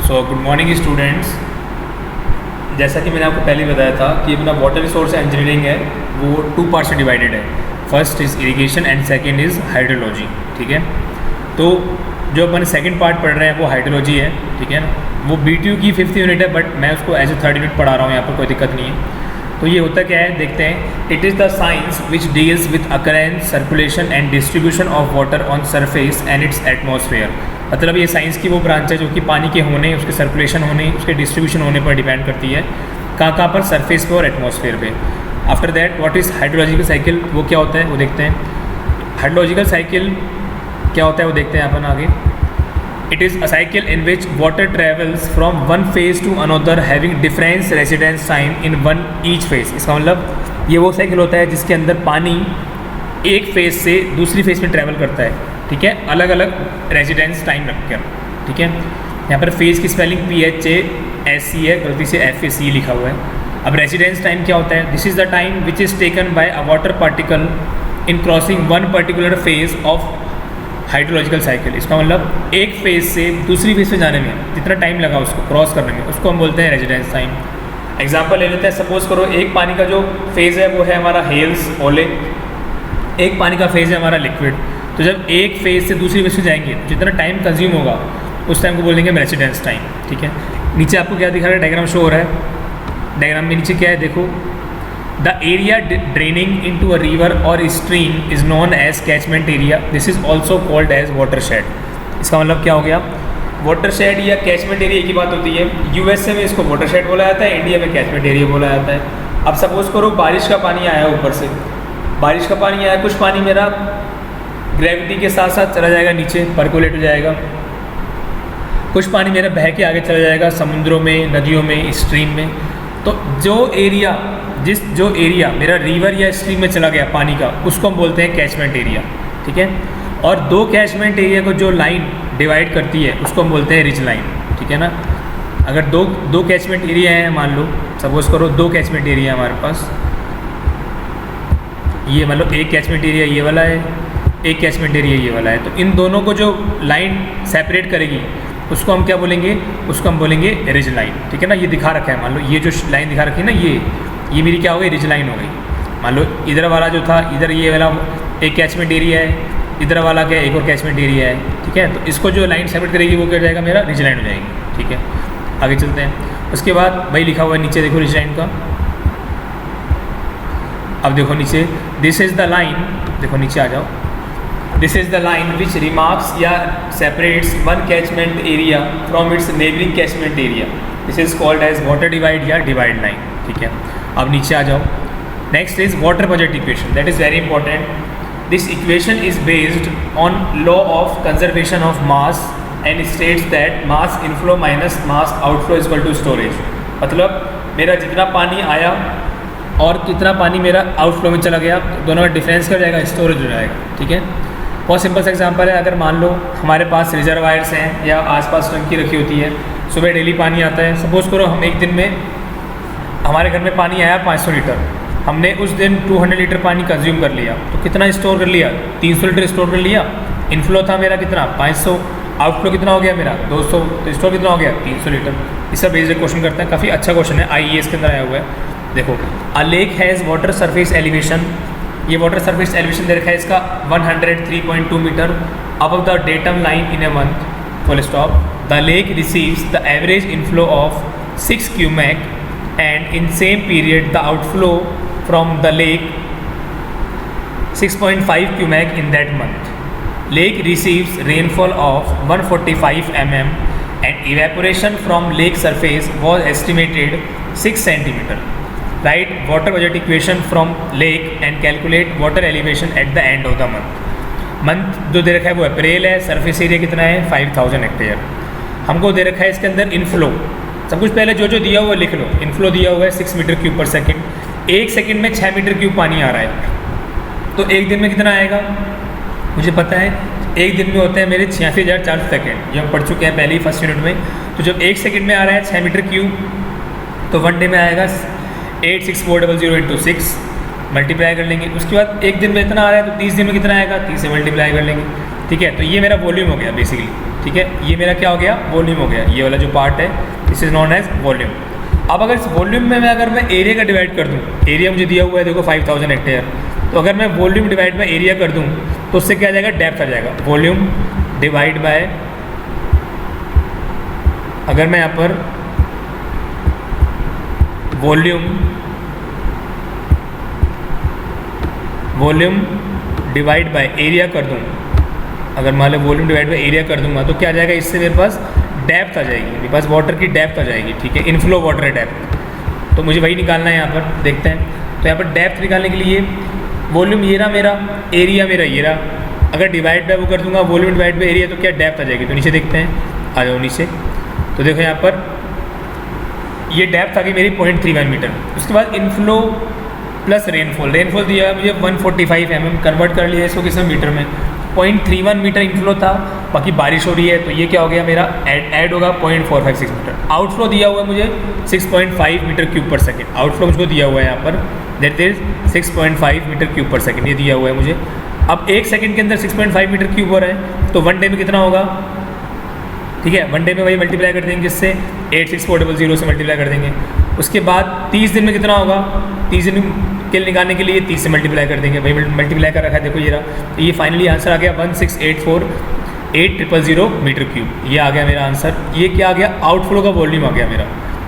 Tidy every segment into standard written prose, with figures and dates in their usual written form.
So good morning students. जैसा कि मैंने आपको पहले बताया था कि अपना वाटर रिसोर्स इंजीनियरिंग है वो 2 पार्ट्स में डिवाइडेड है। First is irrigation and second is hydrology. ठीक है, तो जो अपन सेकंड पार्ट पढ़ रहे हैं वो हाइड्रोलॉजी है। ठीक है ना, वो BTU की 5th यूनिट है, बट मैं उसको एज ए 3rd यूनिट पढ़ा रहा हूँ, यहाँ पर कोई दिक्कत नहीं है। तो ये होता क्या है देखते हैं। It is the science which deals with occurrence, circulation and distribution of water on surface and it's atmosphere. मतलब ये साइंस की वो ब्रांच है जो कि पानी के होने, उसके सर्कुलेशन होने, उसके डिस्ट्रीब्यूशन होने पर डिपेंड करती है। कहाँ पर, सरफेस पे और एटमॉस्फेयर पे। After that what is hydrological cycle, वो क्या होता है वो देखते हैं। हाइड्रोलॉजिकल साइकिल क्या होता है वो देखते हैं अपन आगे। It is a cycle in which water travels from one phase two another having difference residence time in one each phase. इसका मतलब ये वो साइकिल होता है जिसके अंदर पानी एक फेज से दूसरी फेज में ट्रैवल करता है। ठीक है, अलग अलग रेजिडेंस टाइम रखकर। ठीक है, यहाँ पर फेज़ की स्पेलिंग PHASE है, गलती से FACE लिखा हुआ है। अब रेजिडेंस टाइम क्या होता है। This is the time which is taken by a water particle in crossing one particular phase of hydrological cycle. इसका मतलब एक फेज से दूसरी फेज में जाने में जितना टाइम लगा उसको क्रॉस करने में, उसको हम बोलते हैं रेजिडेंस टाइम। एग्जाम्पल ले लेते हैं। सपोज करो एक पानी का जो फेज़ है वो है हमारा हेल्स ओले, एक पानी का फेज़ है हमारा लिक्विड। तो जब एक फेज़ से दूसरी फेज में जाएंगे जितना टाइम कंज्यूम होगा उस टाइम को बोलेंगे हम रेजिडेंस टाइम। ठीक है, नीचे आपको क्या दिखा रहा है, डायग्राम शो हो रहा है। डायग्राम में नीचे क्या है देखो। The area draining into a river और stream is known as catchment area. This is also called as water shed. इसका मतलब क्या हो गया, वाटर शेड या कैचमेंट एरिया की बात होती है। USA में इसको वाटर शेड बोला जाता है, इंडिया में कैचमेंट एरिया बोला जाता है। अब सपोज करो बारिश का पानी आया ऊपर से, बारिश का पानी आया, कुछ पानी मेरा ग्रेविटी के साथ साथ चला जाएगा नीचे, परकोलेट हो जाएगा। कुछ पानी मेरा बह के आगे चला जाएगा समुद्रों में, नदियों में, स्ट्रीम में। तो जो एरिया मेरा रिवर या स्ट्रीम में चला गया पानी का, उसको हम बोलते हैं कैचमेंट एरिया। ठीक है, और 2 कैचमेंट एरिया को जो लाइन डिवाइड करती है उसको हम बोलते हैं रिज लाइन। ठीक है ना, अगर दो कैचमेंट एरिया हैं, मान लो सपोज करो 2 कैचमेंट एरिया हमारे पास, ये मान लो एक कैचमेंट एरिया ये वाला है, एक कैचमेंट एरिया ये वाला है। तो इन दोनों को जो लाइन सेपरेट करेगी उसको हम क्या बोलेंगे, उसको हम बोलेंगे रिज लाइन। ठीक है ना, ये दिखा रखा है, मान लो ये जो लाइन दिखा रखी है ना, ये मेरी क्या हो गई, रिज लाइन हो गई। मान लो इधर वाला जो था, इधर ये वाला एक कैचमेंट एरिया है, इधर वाला क्या एक और कैचमेंट एरिया है। ठीक है, तो इसको जो लाइन सेपरेट करेगी वो क्या हो जाएगा, मेरा रिज लाइन हो जाएगी। ठीक है, आगे चलते हैं। उसके बाद भाई लिखा हुआ है नीचे देखो रिज लाइन का। अब देखो नीचे, दिस इज़ द लाइन, देखो नीचे आ जाओ। This is the line which remarks या separates one catchment area from its neighbouring catchment area. This is called as water divide या डिवाइड लाइन। ठीक है, अब नीचे आ जाओ। Next is water budget equation, that is very important. This equation is based on law of conservation of mass and states that mass inflow minus mass outflow is equal to storage. मतलब मेरा जितना पानी आया और कितना पानी मेरा outflow में चला गया, दोनों का डिफरेंस क्या हो जाएगा, स्टोरेज हो जाएगा। ठीक है, बहुत सिंपल सा एग्जांपल है। अगर मान लो हमारे पास रिजर्वायर्स हैं या आसपास टंकी रखी होती है, सुबह डेली पानी आता है। सपोज़ करो हम एक दिन में, हमारे घर में पानी आया 500 लीटर, हमने उस दिन 200 लीटर पानी कंज्यूम कर लिया, तो कितना स्टोर कर लिया, 300 लीटर स्टोर कर लिया। इनफ्लो था मेरा कितना, 500, आउटफ्लो कितना हो गया मेरा 200, तो स्टोर कितना हो गया 300 लीटर। इसका बेस्ड क्वेश्चन करते हैं, काफ़ी अच्छा क्वेश्चन है, IAS के अंदर आया हुआ है। देखो, a lake has water surface elevation, ये वाटर सरफेस एलिवेशन दे रखा है इसका 103.2 metre above the datum line in a month, full stop. The lake receives the average inflow of 6 cumec and in same period the outflow from the lake 6.5 cumec in that month. Lake receives rainfall of 145 mm and evaporation from lake surface was estimated 6 centimetre. Right water budget equation from lake and calculate water elevation at the end of the month जो दे रखा है वो अप्रैल है। Surface area कितना है, 5000 hectare. हमको दे रखा है इसके अंदर इनफ्लो, सब कुछ पहले जो दिया हुआ है लिख लो। इनफ्लो दिया हुआ है 6 मीटर क्यूब पर सेकेंड, 1 सेकेंड में 6 मीटर क्यूब पानी आ रहा है। तो एक दिन में कितना आएगा मुझे पता है, एक दिन में होते हैं मेरे 86,400 सेकेंड, जो हम पढ़ चुके हैं पहले ही 1st यूनिट में। तो जब 1 सेकेंड में आ रहा है 6 मीटर क्यूब, तो 1 डे में आएगा 86400 इंटू 6 मल्टीप्लाई कर लेंगे। उसके बाद एक दिन में इतना आ रहा है तो 30 दिन में कितना आएगा, 30 से मल्टीप्लाई कर लेंगे। ठीक है, तो ये मेरा वॉल्यूम हो गया बेसिकली। ठीक है, ये मेरा क्या हो गया, वॉल्यूम हो गया, ये वाला जो पार्ट है this is known as volume. अब अगर इस वॉल्यूम में अगर मैं एरिया का डिवाइड कर दूँ, एरिया मुझे दिया हुआ है देखो 5000 हेक्टेयर, तो अगर मैं वॉल्यूम डिवाइड बाय एरिया कर दूँ तो उससे क्या आ जाएगा, डेप्थ आ जाएगा। वॉल्यूम डिवाइड बाय, अगर मैं यहाँ पर वॉल्यूम डिवाइड बाय एरिया कर दूँ, अगर मान low volume divide by area कर दूंगा तो क्या आ जाएगा, इससे मेरे पास डेप्थ आ जाएगी, मेरे पास वाटर की डेप्थ आ जाएगी। ठीक है, इनफ्लो वाटर है डेप्थ, तो मुझे वही निकालना है। यहाँ पर देखते हैं, तो यहाँ पर डेप्थ निकालने के लिए वॉल्यूम ये रहा मेरा, एरिया मेरा ये रहा, अगर डिवाइड बाय वो कर दूंगा वॉल्यूम डिवाइड बाय एरिया तो क्या डेप्थ आ जाएगी। तो नीचे देखते हैं, आ जाओ नीचे, तो देखो यहाँ पर ये डेप्थ आ गई मेरी 0.31 मीटर। उसके बाद इनफ्लो प्लस रेनफॉल, रेनफॉल दिया मुझे 145 mm, कन्वर्ट कर लिया इसको किस मीटर में, 0.31 मीटर इनफ्लो था, बाकी बारिश हो रही है तो ये क्या हो गया मेरा, ऐड होगा 0.456 मीटर। आउटफ्लो दिया हुआ है मुझे 6.5 मीटर क्यूब पर सेकेंड, आउटफ्लो मुझको दिया हुआ है यहाँ पर, दैट इज 6.5 मीटर क्यूब पर सेकेंड, ये दिया हुआ है मुझे। अब एक सेकंड के अंदर 6.5 मीटर क्यूब हो रहा है, तो वन डे में कितना होगा, ठीक है, वन डे में वही मल्टीप्लाई कर देंगे किससे, 86400 से मल्टीप्लाई कर देंगे। उसके बाद 30 दिन में कितना होगा, 30 दिन के निकालने के लिए 30 से मल्टीप्लाई कर देंगे, वही मल्टीप्लाई कर रखा है देखो ये रहा, तो ये फाइनली आंसर आ गया 1684800 मीटर क्यूब, ये आ गया मेरा आंसर। ये क्या आ गया, आउटफ्लो का वॉल्यूम आ गया मेरा,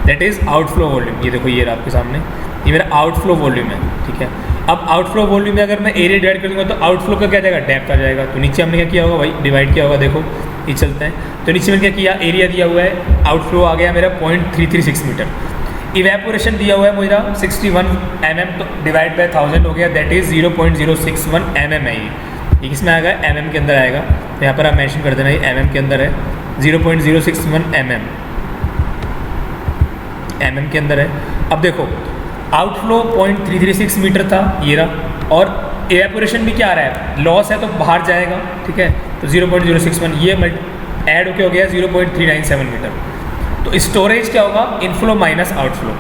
दैट इज़ आउटफ्लो वॉल्यूम। ये देखो ये रहा आपके सामने, ये मेरा आउटफ्लो वॉल्यूम है। ठीक है, अब आउटफ्लो वॉल्यूम में अगर मैं एरिया डिवाइड कर दूंगा तो आउटफ्लो का क्या जाएगा, डेप्थ आ जाएगा। तो नीचे हमने क्या किया होगा भाई, डिवाइड किया होगा, देखो ये चलते हैं, तो नीचे में क्या किया, एरिया दिया हुआ है, आउटफ्लो आ गया मेरा 0.336 मीटर। इवेपोरेशन दिया हुआ है मेरा 61 mm, तो डिवाइड बाय 1000 हो गया, दैट इज़ 0.061 mm है। ये किसमें आएगा, mm के अंदर आएगा, तो यहाँ पर आप मेंशन कर देना ये mm के अंदर है, 0.061 mm के अंदर है। अब देखो आउटफ्लो 0.336 मीटर था ये रहा, और इवेपोरेशन भी क्या आ रहा है, लॉस है तो बाहर जाएगा। ठीक है, तो 0.061 ये ऐड होके हो गया 0.397 मीटर। तो स्टोरेज क्या होगा, इनफ्लो माइनस आउटफ्लो।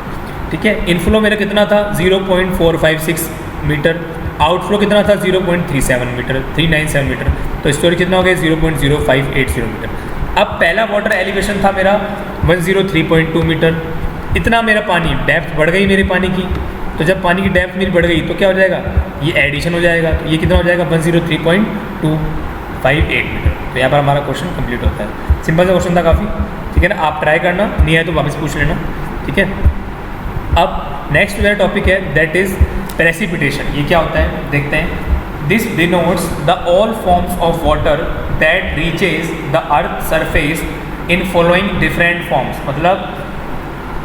ठीक है, इनफ्लो मेरा कितना था 0.456 मीटर, आउटफ्लो कितना था 0.37 मीटर, 397 मीटर, तो स्टोरेज कितना हो गया 0.0580 मीटर। अब पहला वाटर एलिवेशन था मेरा 103.2 मीटर, इतना मेरा पानी डेप्थ बढ़ गई मेरे पानी की, तो जब पानी की डेप्थ मेरी बढ़ गई तो क्या हो जाएगा, ये एडिशन हो जाएगा, तो ये कितना हो जाएगा 103.258 मीटर। तो यहाँ पर हमारा क्वेश्चन कंप्लीट होता है। सिंपल सा क्वेश्चन था काफ़ी, ठीक है ना, आप ट्राई करना, नहीं है तो वापस पूछ लेना। ठीक है, अब नेक्स्ट मेरा टॉपिक है दैट इज़ प्रेसिपिटेशन। ये क्या होता है देखते हैं। This denotes the all forms of water that reaches the earth surface in following different forms, मतलब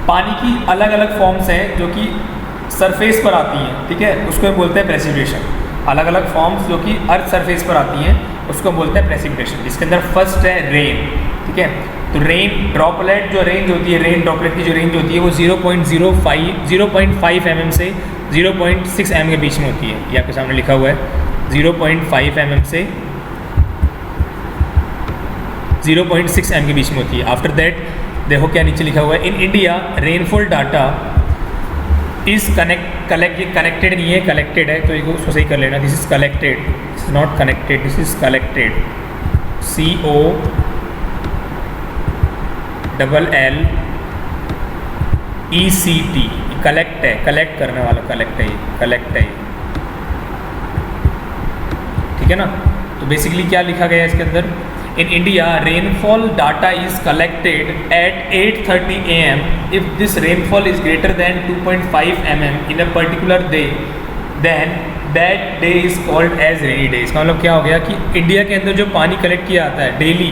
पानी की अलग अलग फॉर्म्स हैं जो कि सरफेस पर आती हैं। ठीक है, उसको हम बोलते हैं प्रेसिपिटेशन। अलग अलग फॉर्म्स जो कि अर्थ सरफेस पर आती हैं उसको हम बोलते हैं प्रेसिपिटेशन। इसके अंदर फर्स्ट है रेन। ठीक है, तो रेन ड्रॉपलेट जो रेंज होती है, रेन ड्रॉपलेट की जो रेंज होती है वो 0.5 mm से 0.6 mm के बीच में होती है। ये आपके सामने लिखा हुआ है 0.5 mm से 0.6 mm के बीच में होती है। आफ्टर दैट देखो क्या नीचे लिखा हुआ है, इन India rainfall data is connected नहीं है, कलेक्टेड है, तो उसको सही कर लेना। This is collected, this is not connected, this is collected, COLLECT, collect है, कलेक्ट करने वाला, कलेक्ट है ये, कलेक्ट है ये। ठीक है ना, तो बेसिकली क्या लिखा गया है इसके अंदर, in India rainfall data is collected at 8:30 AM if this rainfall is greater than 2.5 mm in a particular day, then that day is called as rainy day. इसका मतलब क्या हो गया कि इंडिया के अंदर जो पानी कलेक्ट किया जाता है डेली,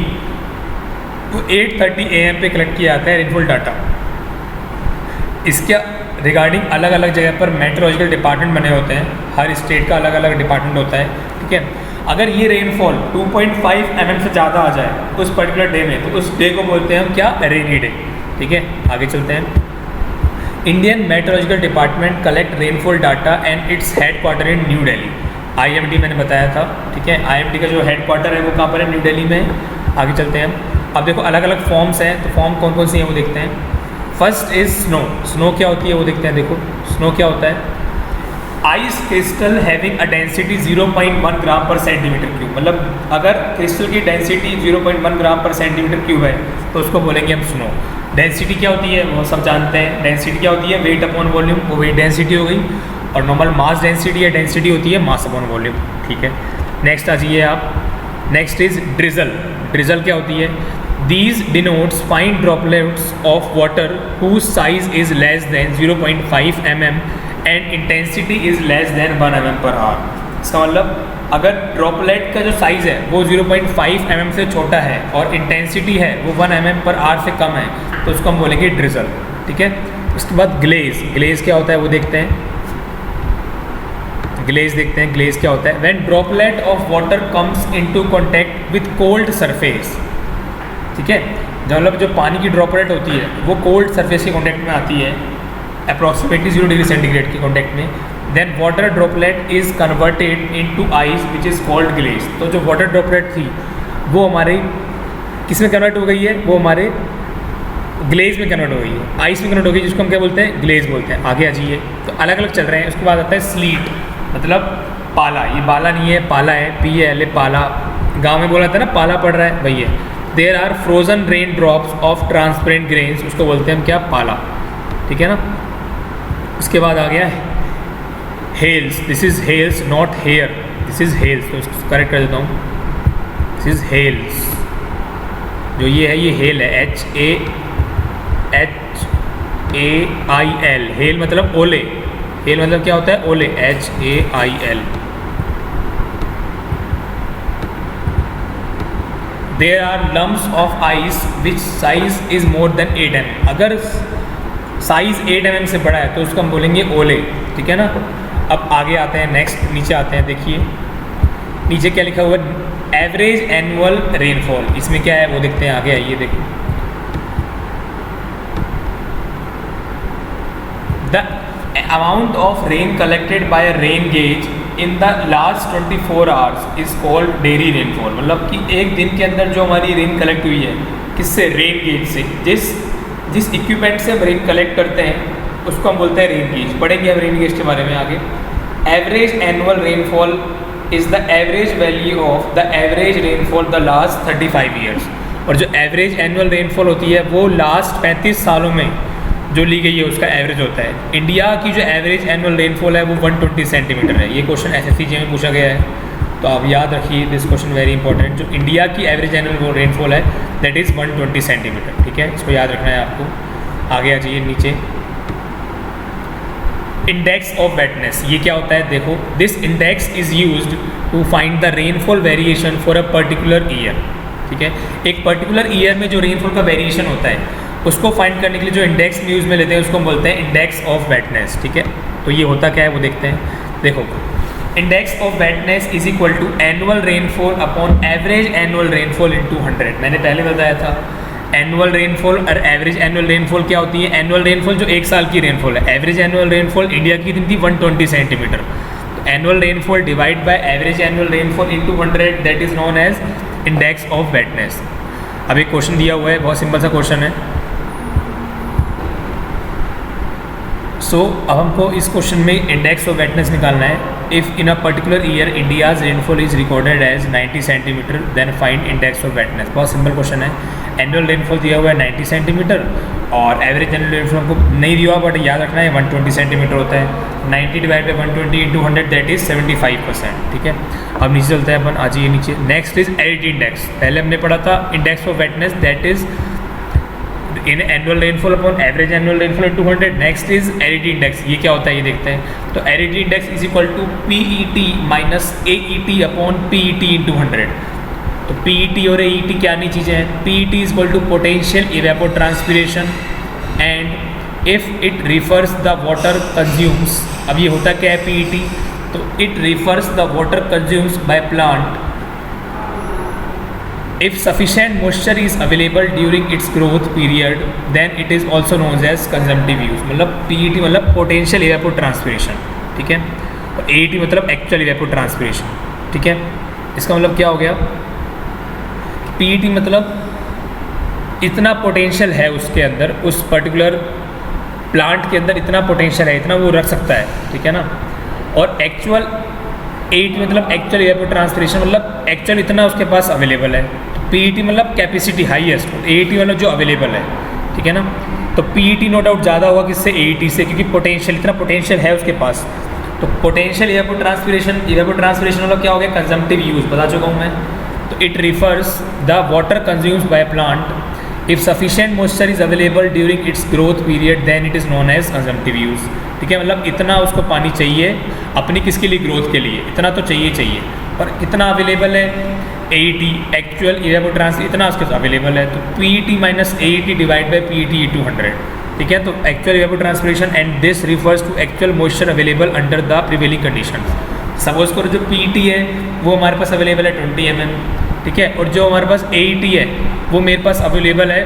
वो 8:30 AM पे कलेक्ट किया जाता है रेनफॉल डाटा। इसके रिगार्डिंग अलग अलग जगह पर मेट्रोलॉजिकल डिपार्टमेंट बने होते हैं, हर स्टेट का अलग अलग डिपार्टमेंट होता है। ठीक है, अगर ये रेनफॉल 2.5 mm से ज़्यादा आ जाए उस पर्टिकुलर डे में, तो उस डे को बोलते हैं हम क्या, रेनी डे। ठीक है, आगे चलते हैं। Indian meteorological department collect rainfall data and its head quarter in New Delhi. IMD मैंने बताया था। ठीक है, IMD का जो हेड क्वार्टर है वो कहाँ पर है, न्यू दिल्ली में। आगे चलते हैं। अब देखो अलग अलग फॉर्म्स हैं, तो फॉर्म कौन कौन सी हैं वो देखते हैं। First is snow. स्नो क्या होती है वो देखते हैं। देखो स्नो क्या होता है, ice crystal having a density 0.1 ग्राम पर सेंटीमीटर क्यूब, मतलब अगर क्रिस्टल की डेंसिटी 0.1 ग्राम पर सेंटीमीटर क्यूब है तो उसको बोलेंगे हम स्नो। डेंसिटी क्या होती है वो सब जानते हैं, डेंसिटी क्या होती है वेट अपॉन वॉल्यूम, वो वेट डेंसिटी हो गई, और नॉर्मल मास डेंसिटी या डेंसिटी होती है मास अपॉन वॉल्यूम, ठीक है। नेक्स्ट आ जाइए आप, नेक्स्ट इज ड्रिजल। ड्रिजल क्या होती है, these denotes fine droplets of water whose size is less than 0.5 mm and intensity is less than 1 mm per hour. इसका मतलब अगर ड्रॉपलेट का जो साइज़ है वो 0.5 mm से छोटा है और इंटेंसिटी है वो 1 mm पर आवर से कम है तो उसको हम बोलेंगे ड्रिजल, ठीक है। उसके बाद ग्लेज। ग्लेज क्या होता है वो देखते हैं, ग्लेज देखते हैं। ग्लेज क्या होता है, when droplet of water comes into contact with cold surface, ठीक है। मतलब जो पानी की ड्रॉपलेट होती है वो कोल्ड सरफेस के कांटेक्ट में आती है अप्रॉक्सीमेटली 0 डिग्री सेंटीग्रेड के कांटेक्ट में, then water droplet is converted into ice which is called glaze. तो जो वाटर ड्रॉपलेट थी वो हमारे किस में कन्वर्ट हो गई है, वो हमारे ग्लेज में कन्वर्ट हो गई है, आइस में कन्वर्ट हो गई, जिसको हम क्या बोलते हैं ग्लेज बोलते हैं। आगे आ जाइए, तो अलग अलग चल रहे हैं। उसके बाद आता है स्लीट, मतलब पाला। ये बाला नहीं है, पाला है, PALA पाला। गांव में बोला था ना पाला पड़ रहा है, वही है। There are frozen rain drops of transparent grains, उसको बोलते हैं हम क्या, पाला, ठीक है ना। उसके बाद आ गया hails. This is hails not hair, this is hails, तो इसको करेक्ट कर देता हूँ, दिस इज़ हेल्स। जो ये है ये हेल है, HAL, हेल मतलब ओले। हेल मतलब क्या होता है, ओले, HAIL। There are lumps of ice which size is more than 8 mm। अगर साइज़ 8 mm से बड़ा है तो उसको हम बोलेंगे ओले, ठीक है ना। अब आगे आते हैं, नेक्स्ट नीचे आते हैं। देखिए नीचे क्या लिखा हुआ है, एवरेज एनुअल रेनफॉल। इसमें क्या है वो देखते हैं, आगे आइए। देखिए the amount of rain collected by rain gauge in the last 24 hours is called daily rainfall. मतलब कि एक दिन के अंदर जो हमारी रेन कलेक्ट हुई है, किससे, रेन गेज से। जिस इक्विपमेंट से हम रेन कलेक्ट करते हैं उसको हम बोलते हैं रेन गेज। पढ़ेंगे हम रेन गेज के बारे में आगे। Average annual rainfall is the average value of the average rainfall the last 35 years. और जो एवरेज एनुअल रेनफॉल होती है वो लास्ट 35 सालों में जो ली गई है उसका एवरेज होता है। इंडिया की जो एवरेज एनुअल रेनफॉल है वो 120 सेंटीमीटर है। ये क्वेश्चन SSC में पूछा गया है, तो आप याद रखिए, दिस क्वेश्चन वेरी इंपॉर्टेंट। जो इंडिया की एवरेज एनुअल रेनफॉल है दैट इज़ 120 सेंटीमीटर, ठीक है। इसको याद रखना है आपको। आगे आ जाइए नीचे, इंडेक्स ऑफ वेटनेस। ये क्या होता है, देखो, this index is used to find the rainfall variation for a particular year, ठीक है। एक पर्टिकुलर ईयर में जो रेनफॉल का वेरिएशन होता है उसको फाइंड करने के लिए जो इंडेक्स में यूज़ में लेते हैं उसको हम बोलते हैं इंडेक्स ऑफ वेटनेस, ठीक है। तो ये होता क्या है वो देखते हैं। देखो, index of wetness is equal to annual rainfall upon average annual rainfall into 100। मैंने पहले बताया था एनुअल रेनफॉल और एवरेज एनुअल रेनफॉल क्या होती है। एनुअल रेनफॉल जो एक साल की रेनफॉल है, एवरेज एनुअल रेनफॉल इंडिया की कितनी थी, 120 सेंटीमीटर। तो annual rainfall divide by average annual rainfall into 100, that is known as index of wetness. अब एक क्वेश्चन दिया हुआ है, बहुत सिंपल सा क्वेश्चन है। अब हमको इस क्वेश्चन में इंडेक्स ऑफ वेटनेस निकालना है। If in a particular year India's rainfall is recorded as 90 centimetre, then find index of wetness. बहुत सिंपल क्वेश्चन है। एनुअल रेनफॉल दिया हुआ है 90 सेंटीमीटर और एवरेज एनुअल रेनफॉल हमको नहीं दिया हुआ, बट याद रखना है 120 सेंटीमीटर होता है। 90 divide by 120 into 100, that is 75%, ठीक है। अब नीचे चलते हैं अपन, आ जाइए नीचे। Next is aridity index. पहले हमने पढ़ा था index of wetness, that is in annual rainfall upon average annual rainfall into 100। Next is aridity index. ये क्या होता है ये देखते हैं। तो aridity index is equal to PET minus AET upon PET into 100। तो PET और AET क्या नहीं चीज़ें हैं। PET is equal to potential evapotranspiration and if it refers the water consumes. अब ये होता क्या है PET, तो it refers the water consumes by plant if sufficient moisture is available during its growth period, then it is also known as consumptive use। मतलब PET मतलब potential evapotranspiration, ठीक है, और AET मतलब actual evapotranspiration, ठीक है। इसका मतलब क्या हो गया, PET मतलब इतना पोटेंशियल है उसके अंदर, उस पर्टिकुलर प्लांट के अंदर इतना पोटेंशियल है, इतना वो रख सकता है, ठीक है ना। और एक्चुअल 8 मतलब एक्चुअल इवेपोट्रांसपिरेशन मतलब एक्चुअल इतना उसके पास अवेलेबल है। PET मतलब कैपेसिटी हाईएस्ट, AET मतलब जो अवेलेबल है, ठीक है ना। तो PET नो डाउट ज़्यादा होगा किससे, AET से, क्योंकि पोटेंशियल इतना पोटेंशियल है उसके पास। तो पोटेंशियल इवेपोट्रांसपिरेशन मतलब क्या हो गया, कंजम्पटिव यूज़ बता चुका हूँ मैं। तो it refers the water consumes by plant if sufficient moisture is available during its growth period then it is known as consumptive use, ठीक है। मतलब इतना उसको पानी चाहिए अपनी किसके लिए, ग्रोथ के लिए, इतना तो चाहिए, पर कितना अवेलेबल है, AET एक्चुअल इवेपोट्रांस इतना उसके साथ अवेलेबल है। तो PET minus AET divide by PET = 100, ठीक है। तो actual evapotranspiration and this refers to actual moisture available under the prevailing condition. Suppose करो जो PET है वो हमारे पास अवेलेबल है 20 mm, ठीक है, और जो हमारे पास AET है वो मेरे पास अवेलेबल है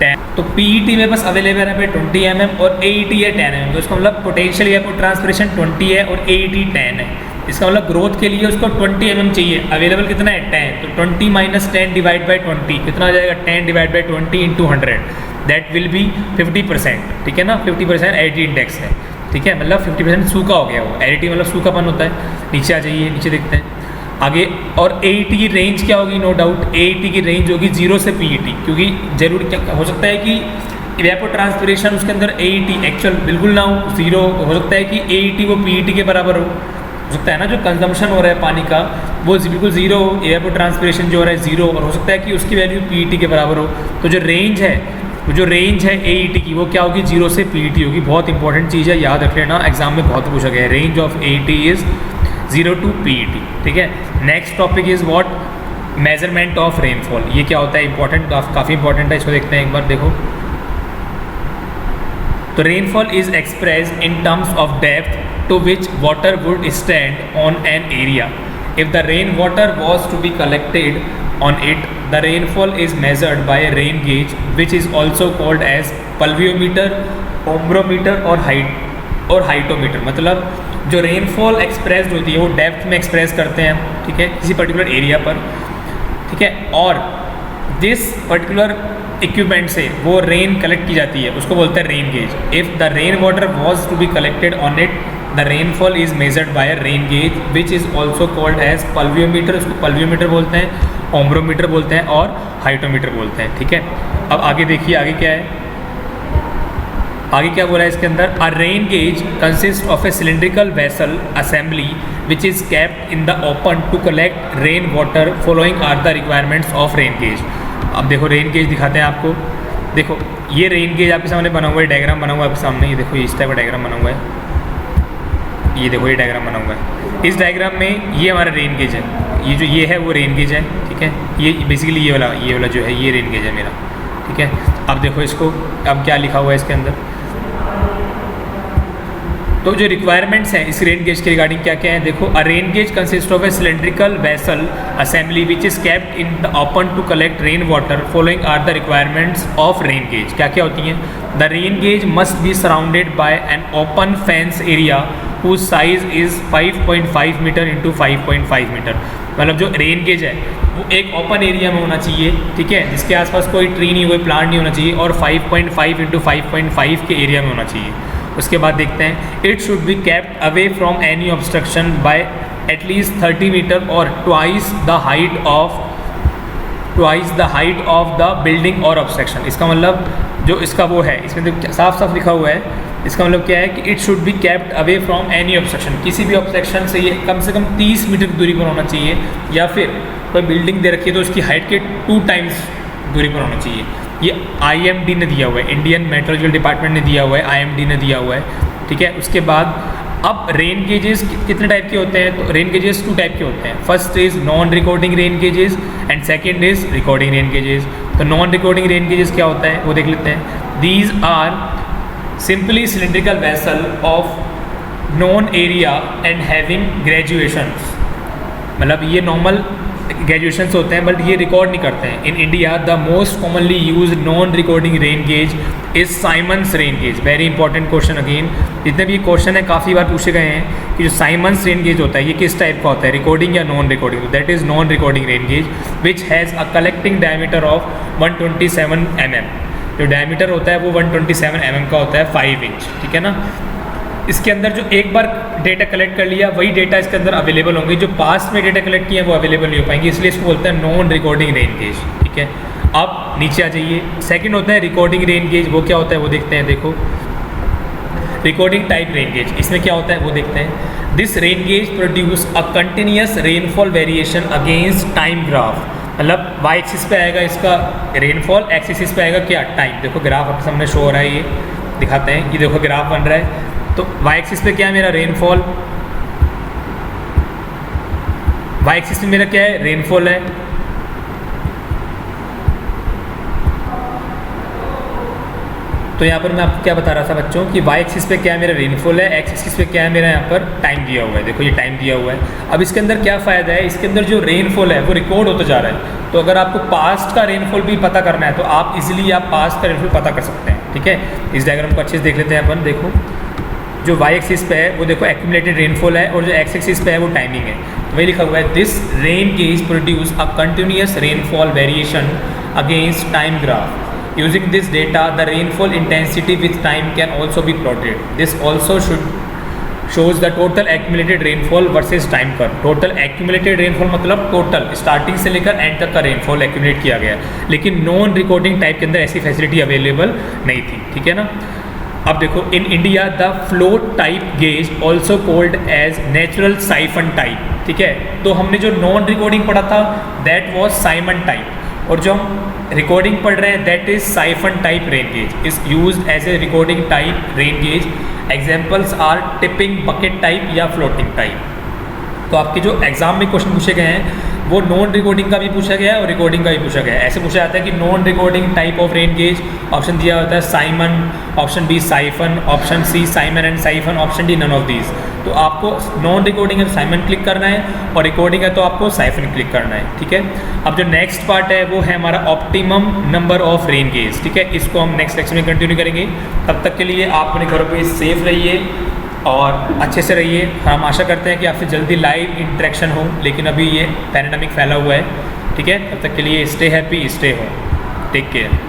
10। तो PET मेरे पास अवेलेबल है 20 mm और AET है 10 mm। तो इसका मतलब पोटेंशियल इवेपोट्रांसपिरेशन 20 है और AET 10 है। इसका मतलब ग्रोथ के लिए उसको 20 mm चाहिए, अवेलेबल कितना है 10। तो 20 माइनस 10 डिवाइड बाई 20 कितना आ जाएगा, 10 divide by 20 into 100, that will be 50%, ठीक है ना। 50% एरिटी इंडेक्स है, ठीक है, मतलब 50% सूखा हो गया वो। एरिटी मतलब सूखापन होता है। नीचे आ जाइए, नीचे देखते हैं आगे। और AET की रेंज क्या होगी, नो डाउट AET की रेंज होगी 0 से PET, क्योंकि जरूर क्या हो सकता है कि इवेपोट्रांसपिरेशन उसके अंदर AET एक्चुअल बिल्कुल ना हो, 0 हो सकता है कि AET वो PET के बराबर हो सकता है ना। जो कंजम्पशन हो रहा है पानी का वो बिल्कुल 0 हो, इवेपोट्रांसपिरेशन जो हो रहा है 0, और हो सकता है कि उसकी वैल्यू PET के बराबर हो। तो जो रेंज है AET की वो क्या होगी, 0 से PET होगी। बहुत इंपॉर्टेंट चीज़ है, याद रख लेना, एग्जाम में बहुत पूछा गया है। Range of AET is 0 to PET, ठीक है। Next topic is what, measurement of rainfall. ये क्या होता है, इंपॉर्टेंट, काफ़ी इंपॉर्टेंट है, इसको देखते हैं एक बार। देखो तो rainfall is express in terms of depth to which water would stand on an area. If the rain water was to be collected on it, the rainfall is measured by a rain gauge which is also called as pluviometer, ombrometer और हाइटोमीटर। मतलब जो rainfall express होती है वो depth में express करते हैं, ठीक है, किसी पर्टिकुलर एरिया पर, ठीक है। और जिस पर्टिकुलर इक्विपमेंट से वो रेन कलेक्ट की जाती है उसको बोलते हैं rain gauge. If the rain water was to be collected on it, the rainfall is measured by a rain gauge which is also called as pluviometer. उसको प्लवियोमीटर बोलते हैं, ओम्ब्रोमीटर बोलते हैं और हाइटोमीटर बोलते हैं, ठीक है। अब आगे देखिए, आगे क्या है, आगे क्या बोला है इसके अंदर, a rain gauge consist of a cylindrical vessel assembly which is kept in the open to collect rain water following are the requirements of rain gauge. अब देखो रेन गेज दिखाते हैं आपको। देखो ये रेन गेज आपके सामने बना हुआ है, डायग्राम बना हुआ है आपके सामने, ये देखो, ये इस टाइप का डायग्राम बना हुआ है, ये देखो ये डायग्राम बना हुआ है। इस डायग्राम में ये हमारा रेन गेज है, ये जो ये है वो रेन गेज है, ठीक है। ये बेसिकली ये वाला जो है ये रेन गेज है मेरा, ठीक है। अब देखो इसको, अब क्या लिखा हुआ है इसके अंदर। तो जो रिक्वायरमेंट्स हैं इस रेन गेज के रिगार्डिंग क्या क्या है, देखो, a rain gauge consist of a cylindrical vessel assembly which is kept in the open to collect rain water following are the requirements of rain gauge. क्या क्या होती हैं, the rain gauge must be surrounded by an open fence area whose size is 5.5 metre into 5.5 metre. मतलब जो rain gauge है वो एक open area में होना चाहिए, ठीक है, जिसके आसपास कोई ट्री नहीं, कोई प्लांट नहीं होना चाहिए, और 5.5 इंटू 5.5 के एरिया में होना चाहिए। उसके बाद देखते हैं, it should be kept away from any obstruction by at least 30 metre और twice the height of the building और ऑब्स्ट्रक्शन। इसका मतलब जो इसका वो है, इसमें तो साफ साफ लिखा हुआ है, इसका मतलब क्या है कि it should be kept away from any obstruction, किसी भी ऑब्स्ट्रक्शन से ये कम से कम 30 मीटर की दूरी पर होना चाहिए, या फिर कोई बिल्डिंग दे रखी है तो उसकी हाइट के 2 टाइम्स दूरी पर होना चाहिए। ये IMD ने दिया हुआ है, इंडियन मेट्रोलॉजिकल डिपार्टमेंट ने दिया हुआ है, IMD ने दिया हुआ है, ठीक है। उसके बाद अब रेन गेजेस कितने टाइप के होते हैं, तो रेन गेजेस 2 टाइप के होते हैं। First is non recording rain gauges and second is recording rain gauges. तो नॉन रिकॉर्डिंग रेन गेजेस क्या होता है वो देख लेते हैं। These are simply cylindrical vessel of known area and having graduations। मतलब ये नॉर्मल ग्रेजुएशंस होते हैं बट ये रिकॉर्ड नहीं करते हैं। In India the most commonly use non recording rain gauge is Symons rain gauge. Very important question again, जितने भी क्वेश्चन है काफ़ी बार पूछे गए हैं कि जो साइमंस रेन गेज होता है ये किस टाइप का होता है, रिकॉर्डिंग या non recording. That is non recording rain gauge which has a collecting diameter of 127 mm। जो डायमीटर होता है वो 127 mm का होता है, 5 इंच, ठीक है ना। इसके अंदर जो एक बार डेटा कलेक्ट कर लिया वही डेटा इसके अंदर अवेलेबल होंगे, जो पास्ट में डेटा कलेक्ट किए हैं वो अवेलेबल नहीं हो पाएंगे, इसलिए इसको बोलते हैं नॉन रिकॉर्डिंग रेन गेज। ठीक है, अब नीचे आ जाइए, सेकंड होता है रिकॉर्डिंग रेन गेज। वो क्या होता है वो देखते हैं। देखो रिकॉर्डिंग टाइप रेन गेज, इसमें क्या होता है वो देखते हैं। This rain gauge produce a continuous rainfall variation against time graph, मतलब वाई एक्सिस पे आएगा इसका रेनफॉल, एक्स एक्सिस पे आएगा क्या टाइम। देखो ग्राफ आपके सामने शो हो रहा है, ये दिखाते हैं, ये देखो ग्राफ बन रहा है। तो वाई एक्सिस पे क्या है मेरा रेनफॉल, वाई एक्सिस में मेरा क्या है रेनफॉल है, तो यहाँ पर मैं आपको क्या बता रहा था बच्चों कि वाई एक्सिस पे क्या है मेरा रेनफॉल है, एक्स एक्सिस पे क्या है मेरा यहाँ पर टाइम दिया हुआ है। देखो ये टाइम दिया हुआ है। अब इसके अंदर क्या फ़ायदा है, इसके अंदर जो रेनफॉल है वो रिकॉर्ड होता जा रहा है, तो अगर आपको पास्ट का रेनफॉल भी पता करना है तो आप इजीली आप पास्ट का रेनफॉल पता कर सकते हैं। ठीक है, इस डायग्राम को अच्छे से देख लेते हैं अपन। देखो जो वाई एक्सिस पे है वो देखो एक्यूमुलेटेड रेनफॉल है, और जो एक्स एक्सिस पे है वो टाइमिंग है। तो वही लिखा हुआ है this rain gauge produce a continuous rainfall variation against time graph. Using this data, the rainfall intensity with time can also be plotted. This also shows the total accumulated rainfall versus time curve. Total accumulated rainfall मतलब total starting से लेकर and तक का rainfall accumulate किया गया है, लेकिन non recording type के अंदर ऐसी फैसिलिटी अवेलेबल नहीं थी। ठीक है ना। अब देखो in India the float type gauge also called as natural siphon type. ठीक है, तो हमने जो नॉन रिकॉर्डिंग पढ़ा था दैट वॉज साइमन टाइप, और जो हम रिकॉर्डिंग पढ़ रहे हैं that is siphon type rain gauge is used as a recording type rain gauge. Examples are tipping bucket type या फ्लोटिंग टाइप। तो आपके जो एग्जाम में क्वेश्चन पूछे गए हैं वो नॉन रिकॉर्डिंग का भी पूछा गया है और रिकॉर्डिंग का भी पूछा गया है। ऐसे पूछा जाता है कि non recording type of rain gauge, option दिया होता है Simon, option B siphon, option C Simon and siphon, option D none of these. तो आपको नॉन रिकॉर्डिंग है तो साइमन क्लिक करना है, और रिकॉर्डिंग है तो आपको साइफन क्लिक करना है। ठीक है, अब जो नेक्स्ट पार्ट है वो है हमारा optimum number of rain gauge. ठीक है, इसको हम नेक्स्ट लेक्चर में कंटिन्यू करेंगे। तब तक के लिए आप अपने घरों पे सेफ रहिए और अच्छे से रहिए। हम आशा करते हैं कि आपसे जल्दी लाइव इंटरेक्शन हो, लेकिन अभी ये पैंडेमिक फैला हुआ है। ठीक है, तब तक के लिए stay happy, stay home, take care.